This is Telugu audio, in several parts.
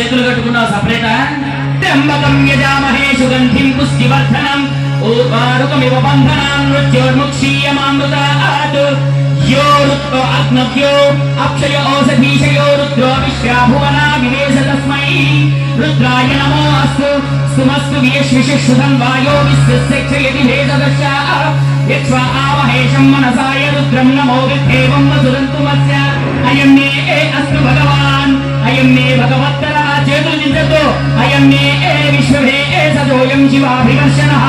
చేతులు కట్టుకున్నావు సపరేటా? త్ర్యంబకం యజామహే సుగంధిం పుష్టివర్ధనం ఊర్వారుకమివ బంధనాన్ మృత్యోర్ముక్షీయమామృతాత్ यो रुद्रो अग्नव्यो अक्षय औषधीशयो रुद्रो विश्वाभुवना विवेश तस्मै रुद्राय नमो अस्तु स्तुमस्तु विश्वशुधं वायो विश्वसेक्षयति भेददशा यक्ष्वा आवहेशं मनसाय रुद्रं नमो विद्धेवं वसुरन्तु मत्स्य अयं मे अस्तु भगवान् अयं मे भगवत्तरः चेतु चिन्ततु अयं मे विश्वभे सजोऽयं शिवाभिवर्षणः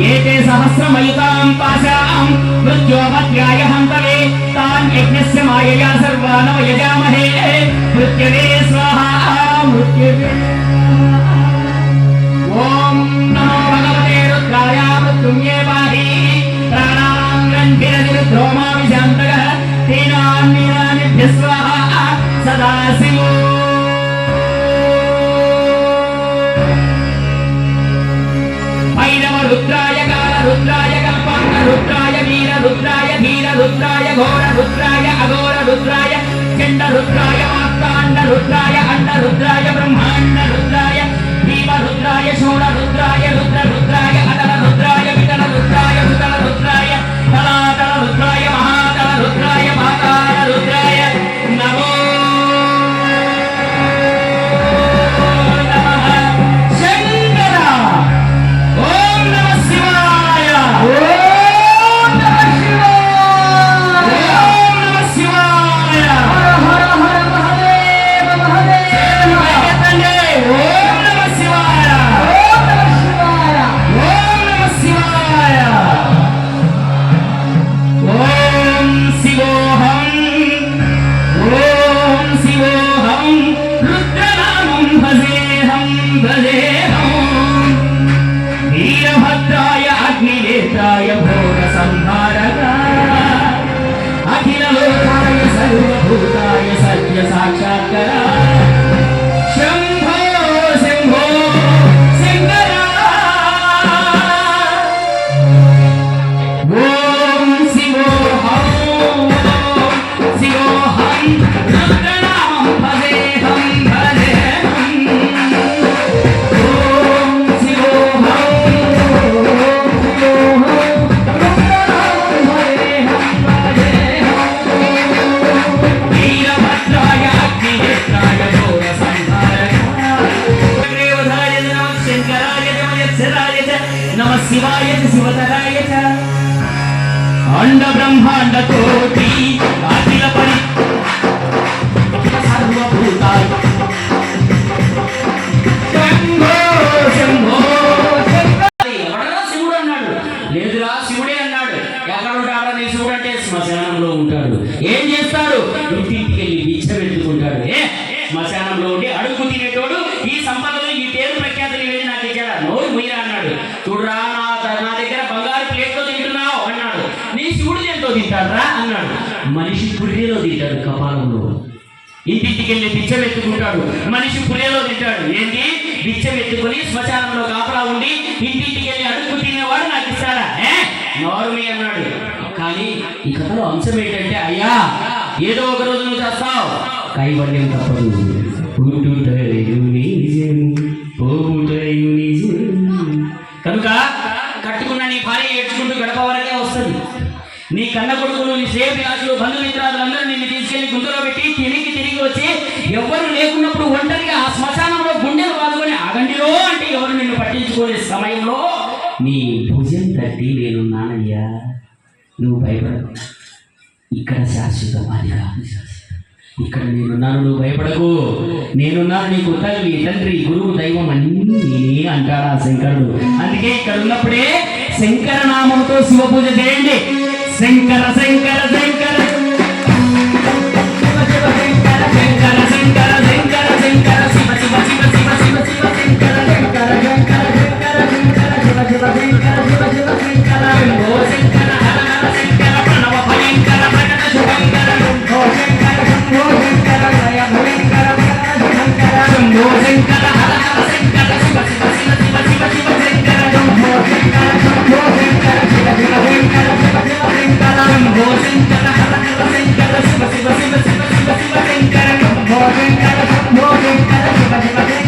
एते सहस्रमयुतां पाशां मृत्योपत्याय हन्तवे तान् यज्ञस्य मायया सर्वान् यजामहे मृत्यवे स्वाहा मृत्यवे ॐ नमो भगवते रुद्राय मृत्युञ्जे पाहि प्राणानां ग्रन्थिरनिरुद्धो मा विशान्तकः तेनान्येनानिभ्यः स्वाहा सदाशिवो रुद्राय काल रुद्राय कल्पांग रुद्राय वीर रुद्राय धीर रुद्राय घोर रुद्राय अघोर रुद्राय चंड रुद्राय मार्तांड रुद्राय अंड रुद्राय ब्रह्मांड रुद्राय भीम रुद्राय शूर रुद्राय रुद्र रुद्राय अदल रुद्राय वितल रुद्राय सुतल रुद्राय तलातल रुद्राय महातल रुद्राय पाताल रुद्राय नमो अंड ब्रह्मांड कोटि अखिल परि सर्वभूताय शंभो शंभो ఎవడరా శివుడు అన్నాడు. లేదురా శివుడే అన్నాడు. ఎక్కడ ఉంటాడా నీ శివుడు అంటే శ్మశానంలో ఉంటాడు. ఏం చేస్తాడు? ఇంటింటికి వెళ్ళి బిచ్చం ఎత్తుకుంటాడు. శ్మశానంలో ఉండి అడుగు తినేటోడు ఈ సంపదలు ఈ పేరు ప్రఖ్యాతులు ఇవేది నాకు ఇచ్చాడా? నోరు ముయ్యరా అన్నాడు. చూడరా నా దగ్గర బంగారు ప్లేట్లో తింటున్నావు అన్నాడు. నీ శివుడు ఎంతో తింటాడురా అన్నాడు. మనిషి పుర్రెలో తింటాడు, కపాలంలో. ఇంటింటికి వెళ్ళి బిచ్చం ఎత్తుకుంటాడు. మనిషి పుర్రెలో తింటాడు. ఏంటి? బిచ్చం ఎత్తుకుని శ్మశానంలో కాపలా ఉండి ఇంటింటికి వెళ్ళి అడుగు తినేవాడు నాకు ఇస్తాడా? నోరుమి అన్నాడు. కానీ ఈ కథలో అంశం ఏంటంటే, అయ్యా ఏదో ఒక రోజు నువ్వు చేస్తావు, కైవల్యం తప్పదు. కనుక కట్టుకున్న నీ భార్య ఏడ్చుకుంటూ గడప వరకే వస్తుంది. నీ కన్న కొడుకులు, నీ శ్రేయభిలాషులు, బంధుమిత్రాదులందరూ నిన్ను తీసుకెళ్లి గుండెలో పెట్టి తిరిగి వచ్చి ఎవరు లేకున్నప్పుడు ఒంటరిగా ఆ శ్మశానంలో గుండెలు బాదుకొని ఆగండిలో అంటే ఎవరు నిన్ను పట్టించుకునే సమయంలో నీ భుజం తట్టి నేనున్నానయ్యా, నువ్వు భయపడకు, ఇక్కడ శాశ్వతం, అది కాదు శాశ్వతం, ఇక్కడ నేనున్నాను, నువ్వు భయపడకు, నేనున్నాను, నీకు తల్లి తండ్రి గురువు దైవం అన్నీ నేనే అంటాడా శంకరుడు. అందుకే ఇక్కడ ఉన్నప్పుడే శంకర నామంతో శివ పూజ చేయండి. శంకర శంకర శంకర శంకర శంకర శంకర శంకర శివ శివ శివ శివ శివ శివ శంకర శంకర శంకర శంకర శంకర శివ శివ శంకర శివ శివ శంకర శంభో శంకర హర హర శంకర ప్రణవ భయంకర ప్రకట శుభంకర శంభో శంకర శంభో శంకర జయ భయంకర ప్రకట శుభంకర శంభో శంకర హర హర శంకర శివ శివ శివ శివ శివ శివ శంకర శంభో శంకర శంభో శంకర శివ శివ శంకర శివ శివ శంకర శంభో శంకర హర హర శంకర శివ శివ శివ శివ శివ శివ శంకర శంభో శంకర శంభో శంకర శివ శివ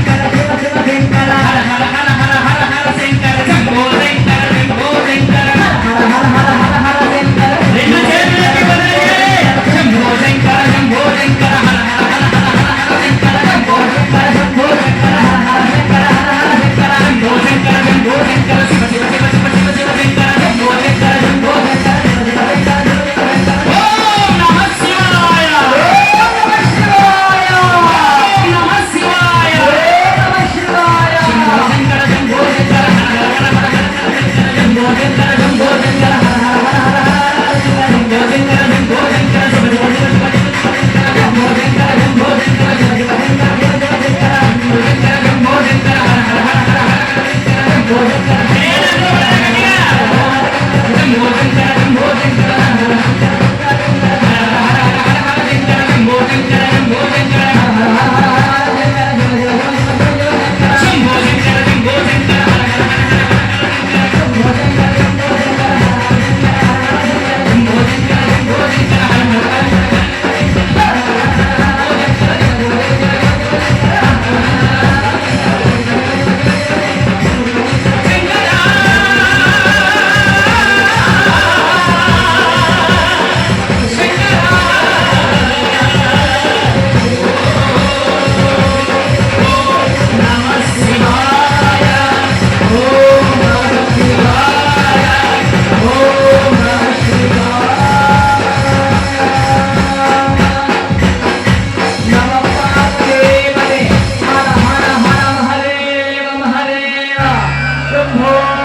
శంభో